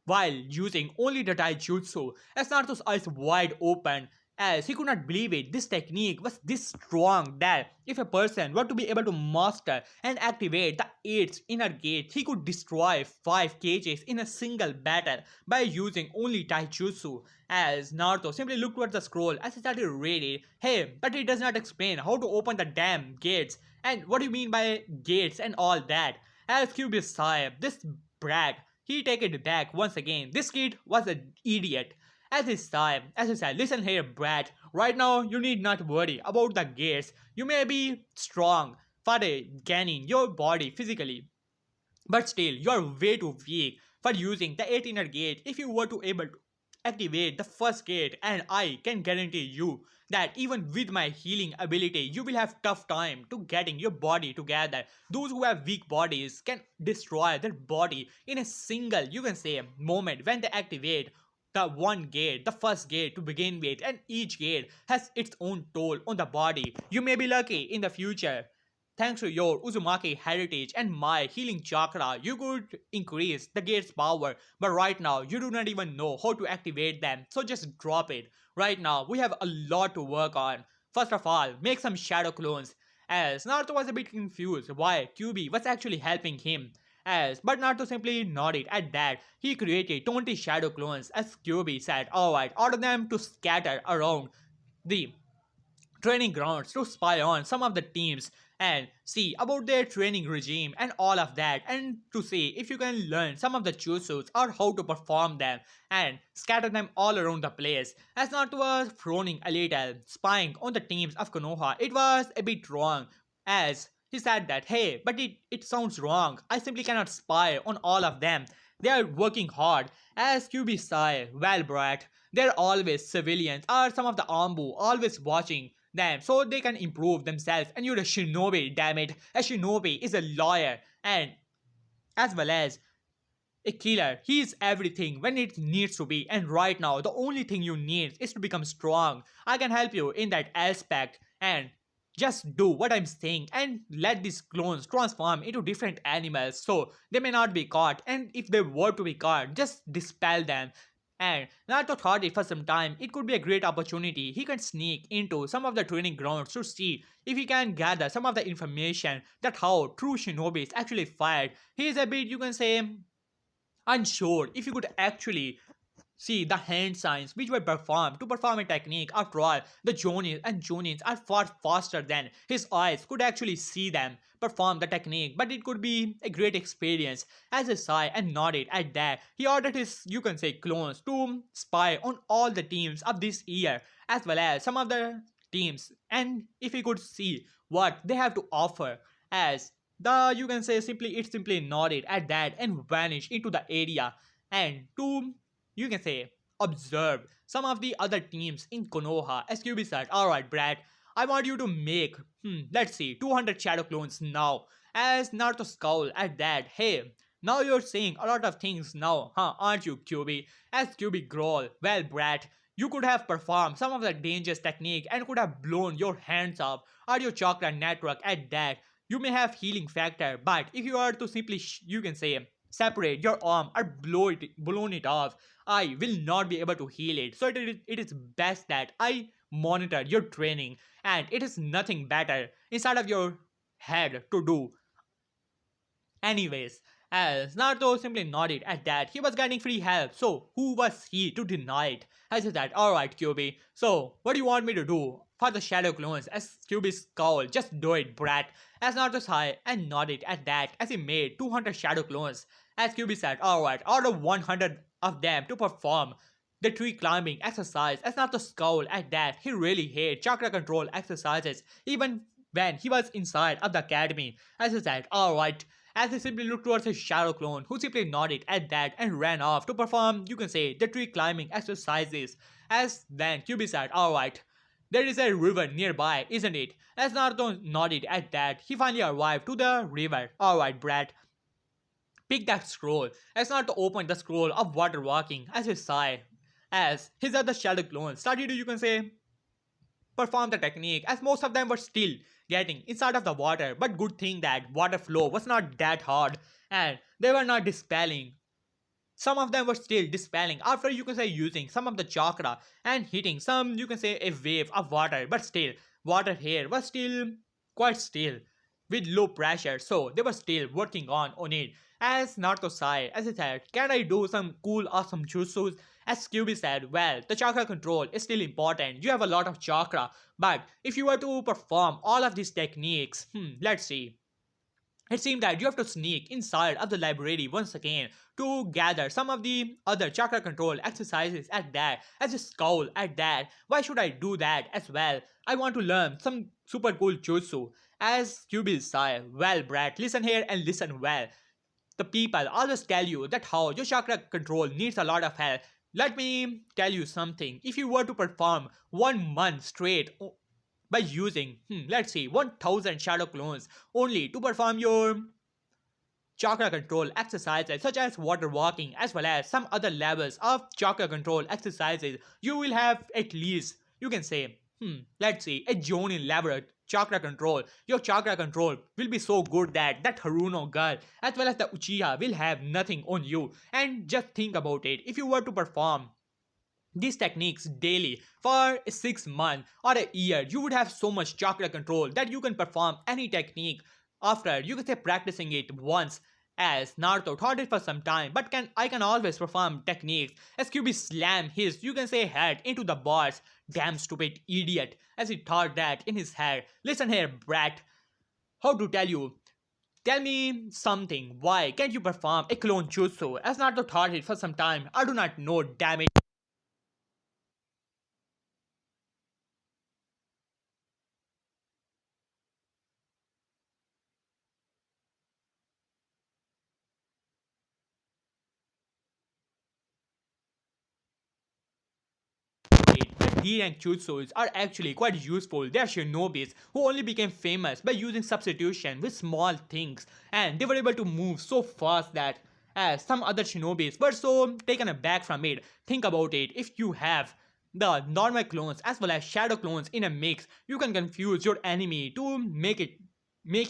while using only the taijutsu. As Naruto's eyes wide open, as he could not believe it, this technique was this strong that if a person were to be able to master and activate the 8th inner gate, he could destroy 5 kgs in a single battle by using only taijutsu. As Naruto simply looked towards the scroll as he started reading, hey, but it does not explain how to open the damn gates. And what do you mean by gates and all that? As Kyubi sighed, this brat, he take it back once again. This kid was an idiot. As he said, listen here, brat. Right now, you need not worry about the gates. You may be strong for gaining your body physically, but still, you are way too weak for using the 8 inner gate. If you were to able to activate the first gate, and I can guarantee you that even with my healing ability, you will have tough time to getting your body together. Those who have weak bodies can destroy their body in a single, you can say, moment when they activate the one gate, the first gate to begin with, and each gate has its own toll on the body. You may be lucky in the future. Thanks to your Uzumaki heritage and my healing chakra, you could increase the gate's power, but right now you do not even know how to activate them, so just drop it. Right now, we have a lot to work on. First of all, make some shadow clones, as Naruto was a bit confused why Kyubi was actually helping him. As but Naruto simply nodded at that. He created 20 shadow clones as Kyubi said, alright, order them to scatter around the training grounds to spy on some of the teams and see about their training regime and all of that, and to see if you can learn some of the jutsus or how to perform them and scatter them all around the place. As not was frowning a little, spying on the teams of Konoha, it was a bit wrong, as he said that, hey, but it sounds wrong. I simply cannot spy on all of them. They are working hard. As QB sigh, well, brat, they're always civilians or some of the Ambu always watching them so they can improve themselves. And you're a shinobi, damn it. A shinobi is a lawyer and as well as a killer. He is everything when it needs to be, and right now the only thing you need is to become strong. I can help you in that aspect, and just do what I'm saying and let these clones transform into different animals so they may not be caught, and if they were to be caught, just dispel them. And Naruto thought it for some time it could be a great opportunity. He can sneak into some of the training grounds to see if he can gather some of the information that how true shinobis actually fight. He is a bit, you can say, unsure if you could actually see the hand signs which were performed to perform a technique. After all, the Jonin and Jonins are far faster than his eyes could actually see them perform the technique, but it could be a great experience. As he sighed and nodded at that, he ordered his, you can say, clones to spy on all the teams of this year as well as some of the teams, and if he could see what they have to offer. As the, you can say, simply it simply nodded at that and vanished into the area, and to, you can say, observe some of the other teams in Konoha. SQB said, alright Brad, I want you to make, let's see, 200 shadow clones now. As Naruto scowl at that, hey, now you're saying a lot of things now, huh, aren't you, QB? As QB growl, well Brad, you could have performed some of the dangerous technique and could have blown your hands off or your chakra network at that. You may have healing factor, but if you are to simply, you can say, separate your arm or blown it off, I will not be able to heal it. So it is best that I monitor your training, and it is nothing better inside of your head to do. Anyways, as Naruto simply nodded at that, he was getting free help, so who was he to deny it? As he said, alright QB, so what do you want me to do for the shadow clones? As QB scowled, just do it brat. As Naruto sighed and nodded at that as he made 200 shadow clones. As QB said, alright, order 100 of them to perform the tree climbing exercise. As Naruto scowled at that, he really hated chakra control exercises even when he was inside of the academy. As he said, alright, as he simply looked towards his shadow clone, who simply nodded at that and ran off to perform, you can say, the tree climbing exercises. As then QB said, alright, there is a river nearby, isn't it? As Naruto nodded at that, he finally arrived to the river. Alright, Brad, pick that scroll. As Naruto opened the scroll of water walking as he sighed, as his other shadow clones started to, you can say, perform the technique, as most of them were still getting inside of the water, but good thing that water flow was not that hard and they were not dispelling. Some of them were still dispelling after, you can say, using some of the chakra and hitting some, you can say, a wave of water, but still water here was still quite still with low pressure, so they were still working on it. As Naruto sighed as he said, can I do some cool awesome jutsus? As Kyubi said, well, the chakra control is still important. You have a lot of chakra, but if you were to perform all of these techniques, let's see. It seemed that you have to sneak inside of the library once again to gather some of the other chakra control exercises at that. As a scowl at that, why should I do that as well? I want to learn some super cool jutsu. As Kyubi sighed, well Brad, listen here and listen well. The people always tell you that how your chakra control needs a lot of help. Let me tell you something. If you were to perform 1 month straight by using, let's see, 1000 shadow clones only to perform your chakra control exercises such as water walking as well as some other levels of chakra control exercises, you will have at least, you can say, let's say a Jonin level chakra control. Your chakra control will be so good that that Haruno girl as well as the Uchiha will have nothing on you. And just think about it. If you were to perform these techniques daily for 6 months or a year, you would have so much chakra control that you can perform any technique after, you can say, practicing it once. As Naruto taught it for some time, but I can always perform techniques as Kyubi slam his, you can say, head into the bars. Damn stupid idiot, as he thought that in his head. Listen here, brat. How to tell you? Tell me something. Why can't you perform a clone jutsu? As Naruto taught it for some time. I do not know, damn it. The D rank jutsus are actually quite useful. They are shinobis who only became famous by using substitution with small things, and they were able to move so fast that as some other shinobis were so taken aback from it. Think about it, if you have the normal clones as well as shadow clones in a mix, you can confuse your enemy to make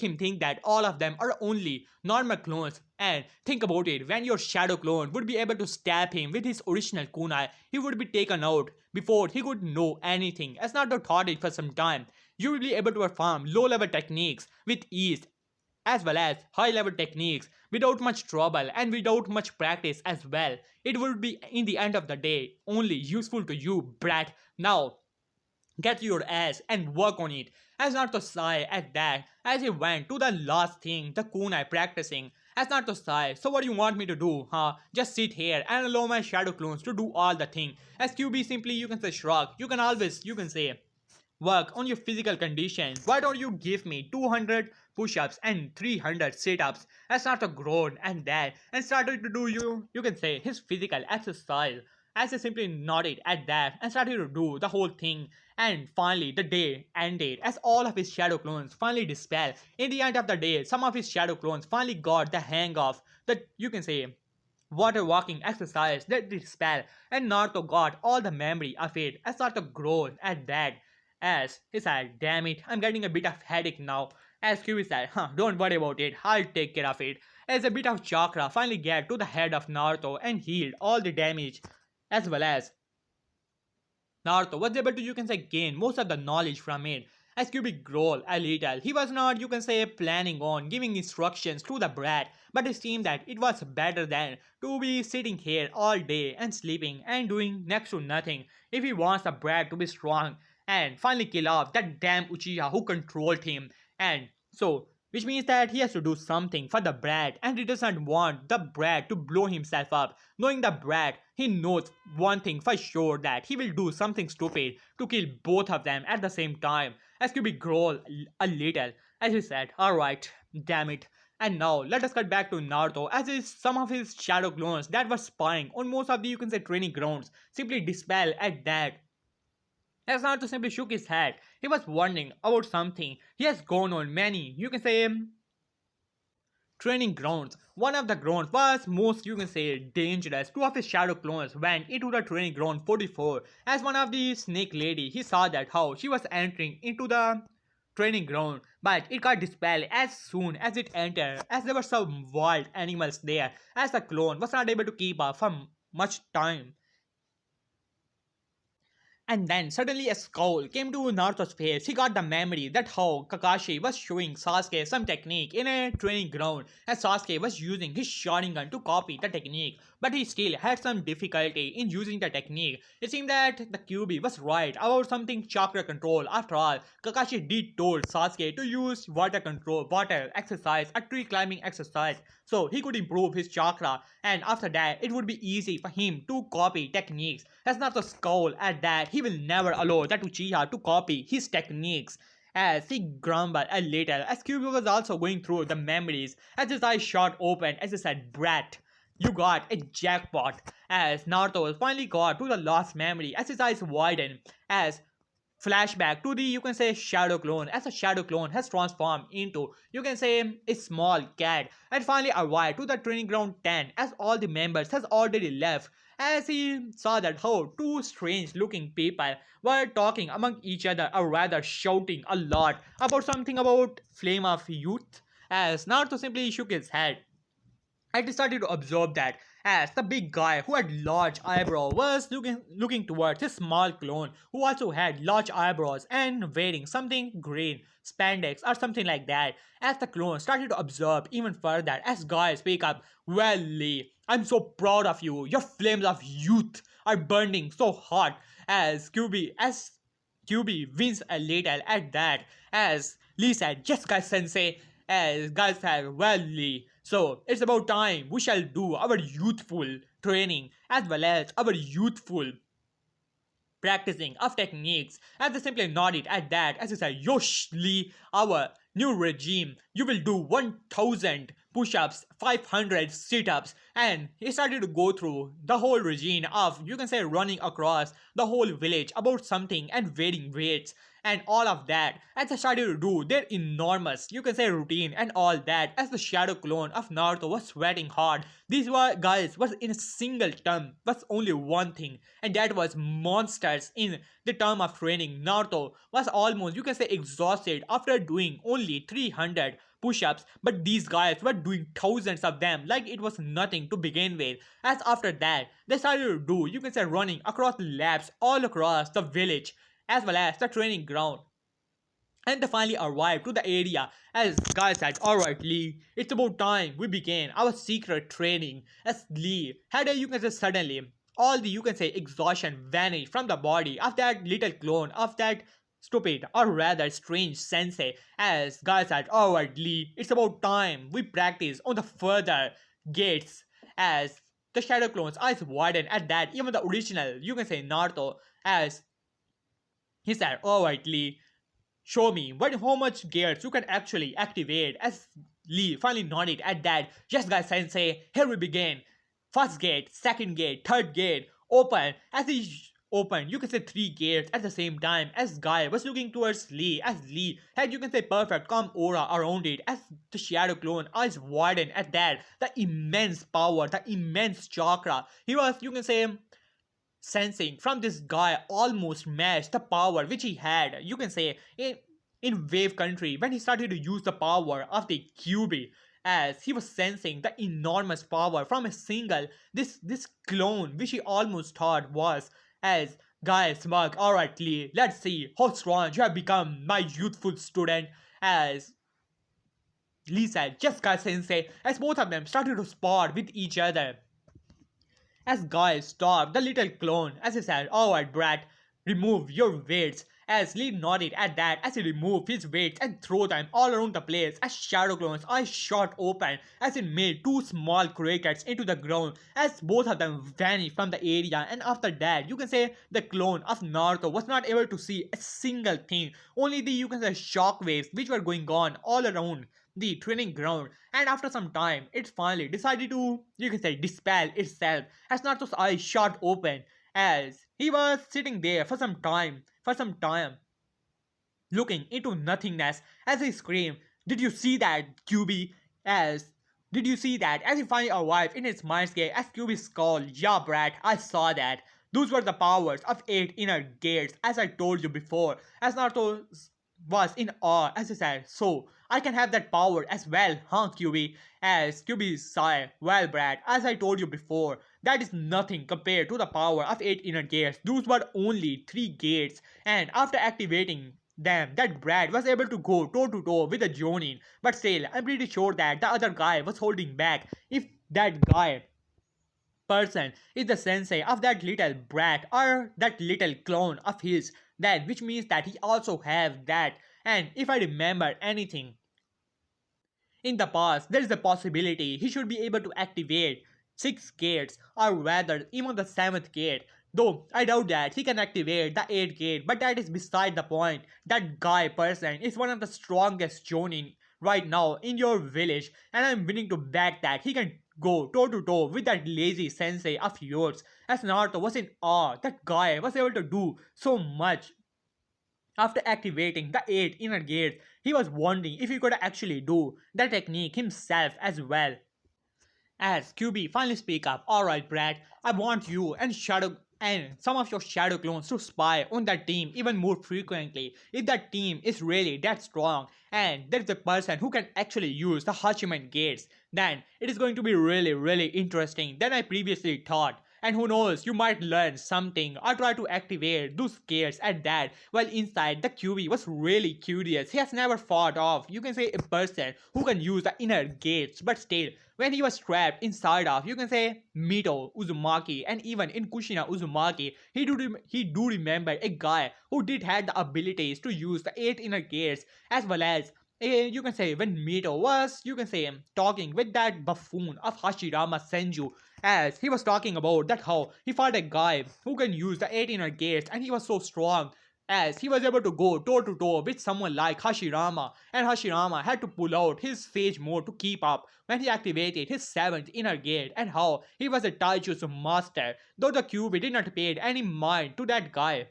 him think that all of them are only normal clones. And think about it, when your shadow clone would be able to stab him with his original kunai, he would be taken out before he could know anything. As Naruto taught it for some time, you will be able to perform low level techniques with ease as well as high level techniques without much trouble and without much practice as well. It would be, in the end of the day, only useful to you, brat. Now get your ass and work on it. As Naruto sighed at that as he went to the last thing, the kunai practicing. As Naruto sighed, so what do you want me to do, huh? Just sit here and allow my shadow clones to do all the thing. As QB simply, you can say, shrug. You can always, you can say, work on your physical condition. Why don't you give me 200 push-ups and 300 sit-ups? As Naruto groaned and that and started to do, you can say, his physical exercise. As he simply nodded at that and started to do the whole thing. And finally the day ended as all of his shadow clones finally dispelled. In the end of the day, some of his shadow clones finally got the hang of the, you can say, water walking exercise that dispel, and Naruto got all the memory of it. As Naruto groaned at that as he said, damn it, I'm getting a bit of headache now. As Kyubi said, don't worry about it, I'll take care of it. As a bit of chakra finally get to the head of Naruto and healed all the damage, as well as Naruto was able to, you can say, gain most of the knowledge from it. As Kyubi grew a little, he was not, you can say, planning on giving instructions to the brat, but it seemed that it was better than to be sitting here all day and sleeping and doing next to nothing if he wants the brat to be strong and finally kill off that damn Uchiha who controlled him. And so, which means that he has to do something for the brat, and he doesn't want the brat to blow himself up. Knowing the brat, he knows one thing for sure, that he will do something stupid to kill both of them at the same time. As Kyubi growled a little as he said, alright, damn it. And now let us cut back to Naruto as is some of his shadow clones that were spying on most of the, you can say, training grounds simply dispel at that. As Naruto simply shook his head, he was wondering about something. He has gone on many, you can say, training grounds. One of the grounds was most, you can say, dangerous. Two of his shadow clones went into the training ground 44. As one of the snake lady, he saw that how she was entering into the training ground, but it got dispelled as soon as it entered, as there were some wild animals there, as the clone was not able to keep up for much time. And then suddenly a scowl came to Naruto's face. He got the memory that how Kakashi was showing Sasuke some technique in a training ground, as Sasuke was using his Sharingan to copy the technique, but he still had some difficulty in using the technique. It seemed that the QB was right about something chakra control. After all, Kakashi did told Sasuke to use water control, water exercise, a tree climbing exercise, so he could improve his chakra, and after that it would be easy for him to copy techniques. As Naruto scowl at that, he will never allow that Uchiha to copy his techniques. As he grumbled a little, as Kyubi was also going through the memories, as his eyes shot open as he said, brat, you got a jackpot. As Naruto finally got to the last memory, as his eyes widened, as flashback to the, you can say, shadow clone, as a shadow clone has transformed into, you can say, a small cat and finally arrived to the training ground 10 as all the members has already left, as he saw that how two strange looking people were talking among each other, or rather shouting a lot about something about flame of youth, as Naruto simply shook his head. I started to observe that as the big guy who had large eyebrow was looking towards his small clone who also had large eyebrows and wearing something green, spandex or something like that. As the clone started to observe even further, as guys speak up, well Lee, I'm so proud of you. Your flames of youth are burning so hot. As QB wins a little at that, as Lee said, Jessica Sensei, as guys said, well Lee, so it's about time we shall do our youthful training as well as our youthful practicing of techniques. As they simply nodded at that, as he said, Yosh Lee, our new regime, you will do 1000 push-ups, 500 sit-ups, and he started to go through the whole regime of, you can say, running across the whole village about something and wearing weights and all of that, as they started to do their enormous, you can say, routine and all that, as the shadow clone of Naruto was sweating hard. These were guys was in a single term was only one thing, and that was monsters. In the term of training, Naruto was almost, you can say, exhausted after doing only 300 push-ups, but these guys were doing thousands of them like it was nothing to begin with. As after that, they started to do, you can say, running across the labs all across the village as well as the training ground. And they finally arrived to the area as Guy said, alright Lee, it's about time we began our secret training. As Lee had a, you can say, suddenly all the, you can say, exhaustion vanished from the body of that little clone of that stupid or rather strange sensei. As Guy said, alright Lee, it's about time we practice on the further gates. As the shadow clone's eyes widened at that, even the original, you can say, Naruto, as he said, alright Lee, show me how much gears you can actually activate. As Lee finally nodded at that, yes guys sensei, here we begin. First gate, second gate, third gate, open. As he opened, you can say, three gates at the same time, as Guy was looking towards Lee, as Lee had, you can say, perfect calm aura around it, as the shadow clone eyes widened at that, the immense power, the immense chakra. He was, you can say, sensing from this guy almost matched the power which he had, you can say, in Wave Country when he started to use the power of the kyubi, as he was sensing the enormous power from a single this clone which he almost thought was. As Guy smug, alright Lee, let's see how strong you have become, my youthful student. As Lee said, just Guy sensei, as both of them started to spar with each other. As Guy stopped the little clone, as he said, alright brat, remove your weights. As Lee nodded at that, as he removed his weights and threw them all around the place, as Shadow Clone's eyes shot open, as he made two small crickets into the ground, as both of them vanished from the area. And after that, you can say, the clone of Naruto was not able to see a single thing, only the, you can say, shockwaves which were going on all around the training ground. And after some time, it finally decided to, you can say, dispel itself, as Naruto's eyes shot open, as he was sitting there for some time, looking into nothingness, as he screamed, did you see that, QB? As did you see that? As he finally arrived in his mindscape, as QB called, yeah brat, I saw that. Those were the powers of 8 inner gates, as I told you before. As Naruto was in awe, as he said, so I can have that power as well, huh QB? As QB sighed, well Brad, as I told you before, that is nothing compared to the power of 8 inner gates. Those were only 3 gates, and after activating them, that Brad was able to go toe to toe with the Jonin. But still, I'm pretty sure that the other guy was holding back. If that guy person is the sensei of that little brat or that little clone of his, then which means that he also have that. And if I remember anything in the past, there is a possibility he should be able to activate 6 gates, or rather even the 7th gate. Though I doubt that he can activate the 8th gate, but that is beside the point. That guy person is one of the strongest Jonin right now in your village, and I'm willing to bet that he can go toe to toe with that lazy sensei of yours. As Naruto was in awe, that guy was able to do so much After activating the 8 inner gates, he was wondering if he could actually do the technique himself as well. As QB finally speak up, alright Brad, I want you and some of your shadow clones to spy on that team even more frequently. If that team is really that strong and there is a person who can actually use the Hachiman gates, then it is going to be really interesting than I previously thought. And who knows, you might learn something or try to activate those gates at that. While inside, the QB was really curious. He has never fought off, you can say, a person who can use the inner gates, but still, when he was trapped inside of, you can say, Mito Uzumaki and even in Kushina Uzumaki, he do remember a guy who did had the abilities to use the 8 inner gates as well as you can say when Mito was, you can say, talking with that buffoon of Hashirama Senju, as he was talking about that how he fought a guy who can use the 8 inner gates and he was so strong as he was able to go toe to toe with someone like Hashirama, and Hashirama had to pull out his sage mode to keep up when he activated his 7th inner gate, and how he was a Taijutsu master, though the QB did not pay any mind to that guy.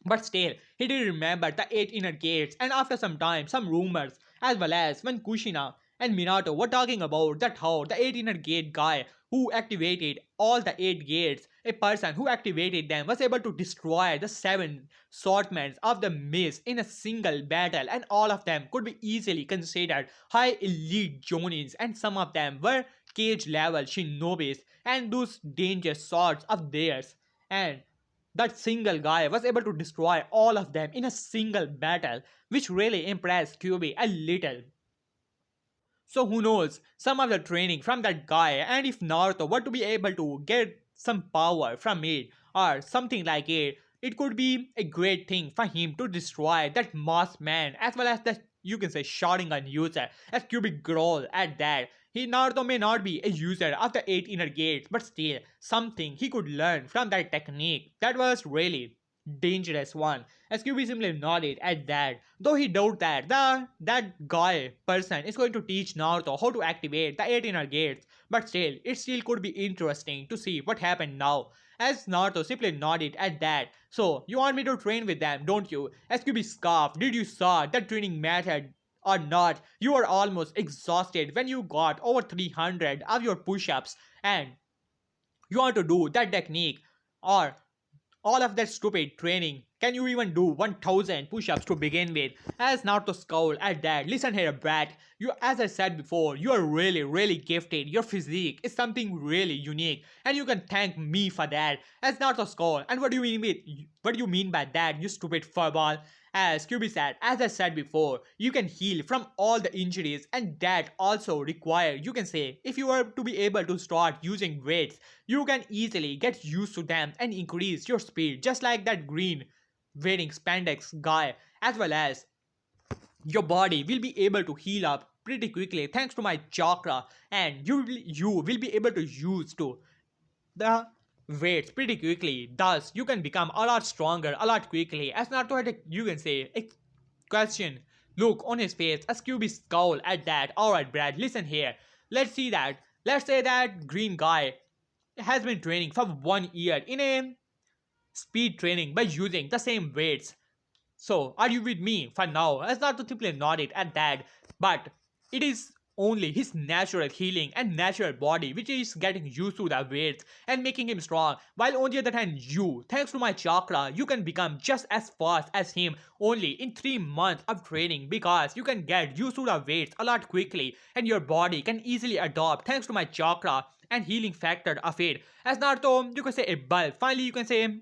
But still, he did remember the 8 inner gates, and after some time, some rumors, as well as when Kushina and Minato were talking about that how the 8 inner gate guy who activated all the 8 gates, a person who activated them was able to destroy the 7 swordsmen of the mist in a single battle, and all of them could be easily considered high elite jonins, and some of them were cage level shinobis and those dangerous swords of theirs. And that single guy was able to destroy all of them in a single battle, which really impressed QB a little. So who knows, some of the training from that guy, and if Naruto were to be able to get some power from it or something like it could be a great thing for him to destroy that masked man as well as the, you can say, Sharingan user, as Cubic growl at that. He Naruto may not be a user of the 8 inner gates, but still something he could learn from that technique that was really dangerous one. As QB simply nodded at that, though he doubted that that guy person is going to teach Naruto how to activate the 8 inner gates, but still, it still could be interesting to see what happened now. As Naruto simply nodded at that. So, you want me to train with them, don't you? As QB scoffed, did you saw that training method or not? You were almost exhausted when you got over 300 of your push-ups, and you want to do that technique or all of that stupid training. Can you even do 1000 push-ups to begin with? As Naruto scowled at that. Listen here, brat. You, as I said before, you are really gifted. Your physique is something really unique, and you can thank me for that. As Naruto scowled, and what do you mean by that, you stupid furball? As Kyubi said, as I said before, you can heal from all the injuries, and that also require, you can say, if you are to be able to start using weights, you can easily get used to them and increase your speed, just like that green wearing spandex guy, as well as your body will be able to heal up pretty quickly thanks to my chakra, and you will be able to use to the weights pretty quickly. Thus, you can become a lot stronger a lot quickly. As Naruto had a, you can say, a question look on his face as QB scowl at that. Alright, Brad, listen here. Let's see that. Let's say that green guy has been training for 1 year in a speed training by using the same weights. So, are you with me for now? As not to simply nodded at that, but it is only his natural healing and natural body which is getting used to the weights and making him strong. While on the other hand, you, thanks to my chakra, you can become just as fast as him only in 3 months of training, because you can get used to the weights a lot quickly and your body can easily adopt thanks to my chakra and healing factor of it. As Naruto, you can say a bulb. Finally, you can say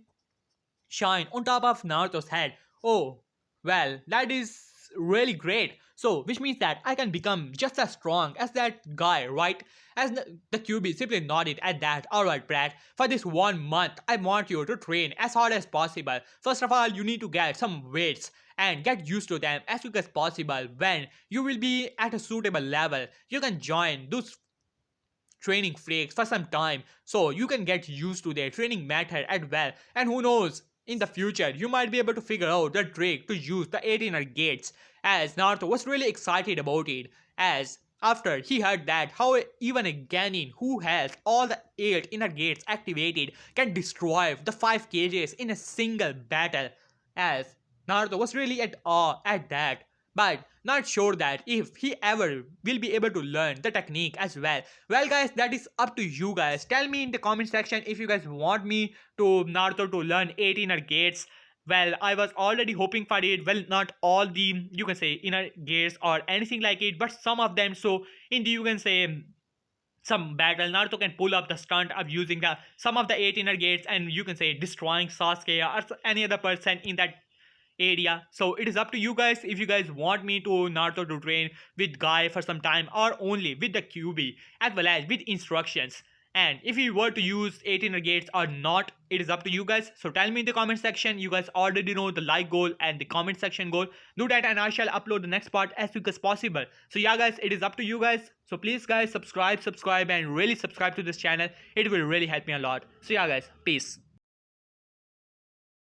shine on top of Naruto's head. Oh, well, that is really great. So, which means that I can become just as strong as that guy, right? As the QB simply nodded at that. Alright, Brad, for this 1 month, I want you to train as hard as possible. First of all, you need to get some weights and get used to them as quick as possible. When you will be at a suitable level, you can join those training freaks for some time so you can get used to their training method as well. And who knows, in the future you might be able to figure out the trick to use the 8 inner gates. As Naruto was really excited about it, as after he heard that how even a Ganin who has all the 8 inner gates activated can destroy the 5 cages in a single battle. As Naruto was really at awe at that, but not sure that if he ever will be able to learn the technique as well. Well guys, that is up to you guys. Tell me in the comment section if you guys want me to Naruto to learn 8 inner gates. Well, I was already hoping for it. Well, not all the, you can say, inner gates or anything like it, but some of them. So in the, you can say, some battle, Naruto can pull up the stunt of using the some of the 8 inner gates, and you can say destroying Sasuke or any other person in that area. So it is up to you guys if you guys want me to Naruto to train with Guy for some time or only with the QB as well as with instructions. And if you were to use 18 gates or not, it is up to you guys. So tell me in the comment section. You guys already know the like goal and the comment section goal. Do that and I shall upload the next part as quick as possible. So yeah guys, it is up to you guys. So please guys subscribe and really subscribe to this channel. It will really help me a lot. So yeah guys, peace.